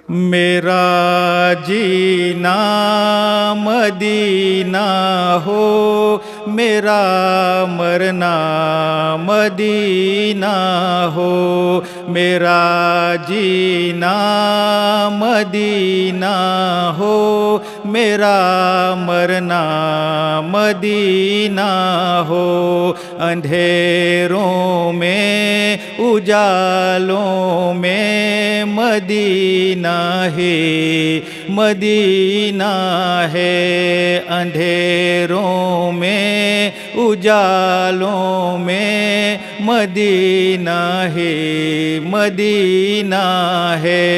میرا جینا مدینہ ہو، میرا مرنا مدینہ ہو، میرا جینا مدینہ ہو، میرا مرنا مدینہ ہو، اندھیروں میں اجالوں میں مدینہ ہے، مدینہ ہے، اندھیروں میں اجالوں میں مدینہ ہے، مدینہ ہے۔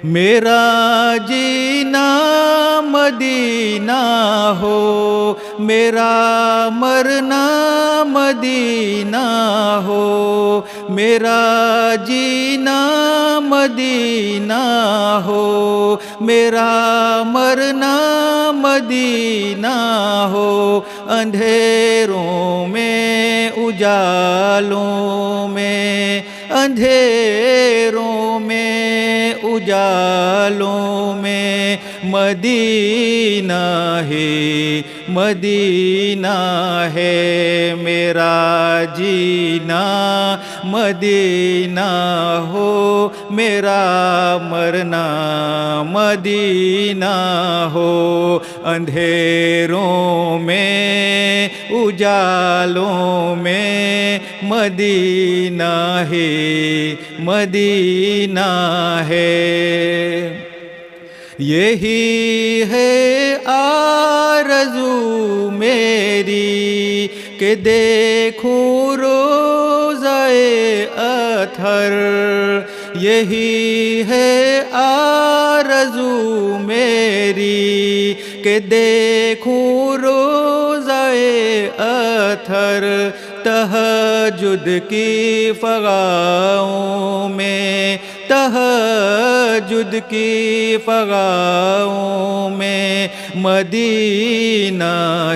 میرا جینا مدینہ ہو، میرا مرنا مدینہ ہو، میرا جینا مدینہ ہو، میرا مرنا مدینہ ہو، اندھیروں میں اجالوں میں، اندھیروں میں اجالوں میں مدینہ ہے، مدینہ ہے، میرا جینا مدینہ ہو، میرا مرنا مدینہ ہو، اندھیروں میں اجالوں میں مدینہ ہے، مدینہ ہے۔ یہی ہے آرزو میری کہ دیکھوں روضۂ اطہر، یہی ہے آرزو میری کہ دیکھوں روضۂ اطہر، تہجد کی فضاؤں میں، تہجد کی فضاؤں میں مدینہ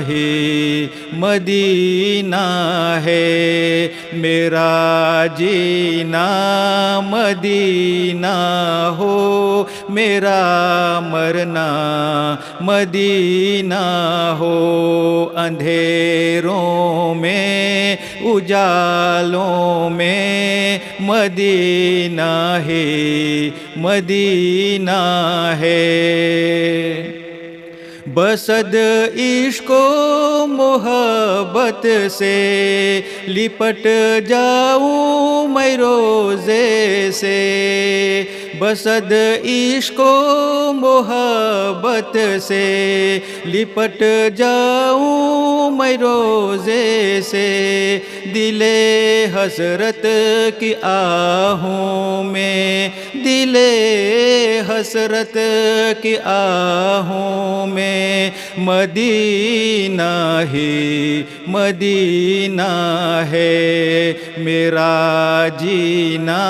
ہے، مدینہ ہے، میرا جینا مدینہ ہو، میرا مرنا مدینہ ہو، اندھیروں میں اجالوں میں مدینہ ہے، مدینہ ہے۔ بسد عشق و محبت سے لپٹ جاؤں میں روزے سے، بسد عشق و محبت سے لپٹ جاؤں میں روزے سے، دل حسرت کی آہوں میں، دل حسرت کی آہوں میں مدینہ ہے، مدینہ ہے، میرا جینا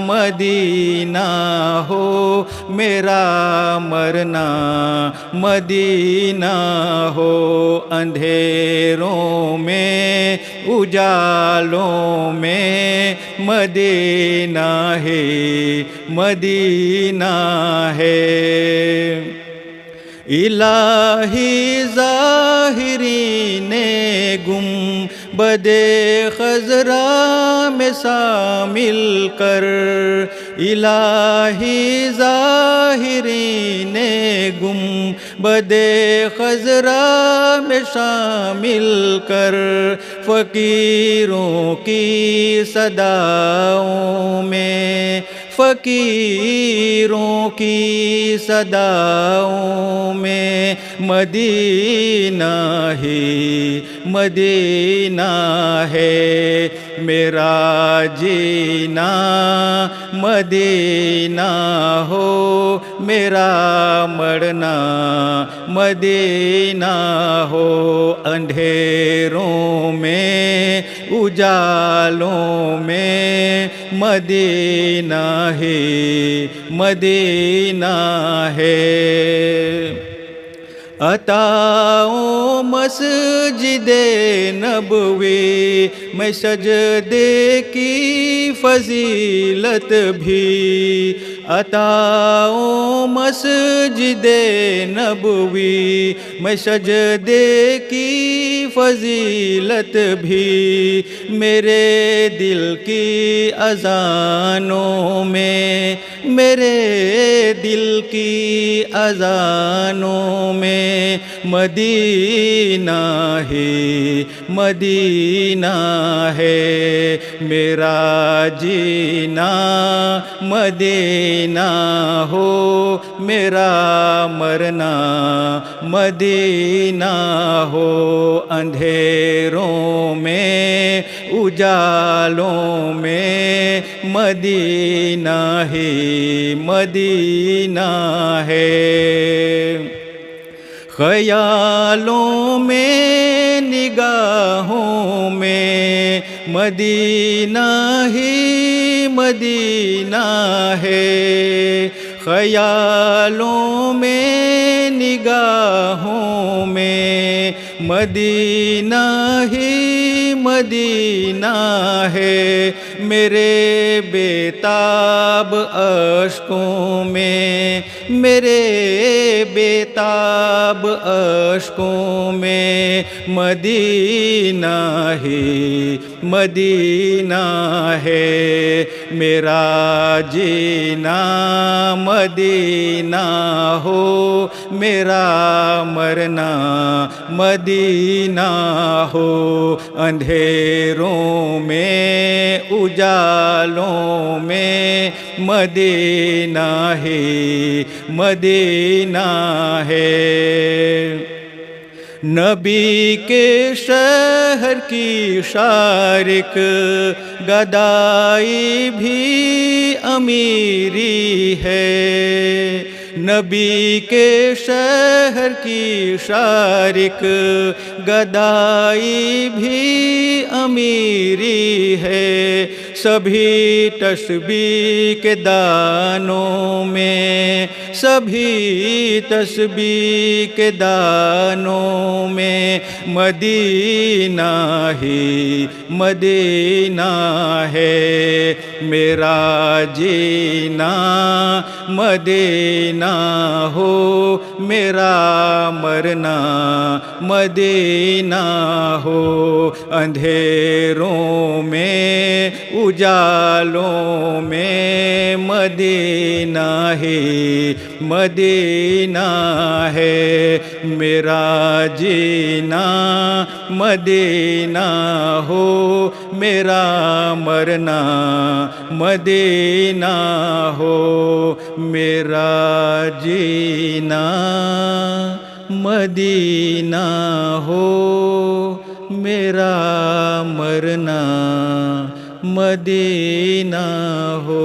مدینہ ہو، میرا مرنا مدینہ ہو، اندھیروں میں اجالوں میں مدینہ ہے، مدینہ ہے۔ الہی ظاہرین گنبد خضرا میں شامل کر، الہی ظاہرین گنبد خضرا میں شامل کر، فقیروں کی صداؤں میں، فقیروں کی صداؤں میں مدینہ ہے، مدینہ ہے، میرا جینا مدینہ ہو، میرا مرنا مدینہ ہو، اندھیروں میں اجالوں میں مدینہ ہے، مدینہ ہے۔ عطاؤں مسجد نبوی میں سجدے کی فضیلت بھی، عطاؤں مسجد نبوی میں سجدے کی فضیلت بھی، میرے دل کی اذانوں میں، میرے دل کی اذانوں میں مدینہ ہی مدینہ ہے، میرا جینا مدینہ ہو، میرا مرنا مدینہ ہو، اندھیروں میں اجالوں میں مدینہ ہی مدینہ ہے، خیالوں میں نگاہوں میں مدینہ ہی مدینہ ہے، خیالوں میں نگاہوں میں مدینہ ہی مدینہ ہے، میرے بیتاب اشکوں میں، میرے بیتاب اشکوں میں مدینہ ہی مدینہ ہے، میرا جینا مدینہ ہو، میرا مرنا مدینہ ہو، اندھیروں میں اجالوں میں مدینہ ہی مدینہ ہے، نبی کے شہر کی شارک گدائی بھی امیری ہے، نبی کے شہر کی شارک گدائی بھی امیری ہے، سبھی تسبیح کے دانوں میں، سبھی تسبیح کے دانوں میں مدینہ ہی مدینہ ہے، میرا جینا مدینہ ہو، میرا مرنا مدینہ ہو، اندھیروں میں اجالوں میں مدینہ ہی مدینہ ہے، میرا جینا مدینہ ہو، میرا مرنا مدینہ ہو، میرا جینا مدینہ ہو، میرا مرنا مدینہ ہو۔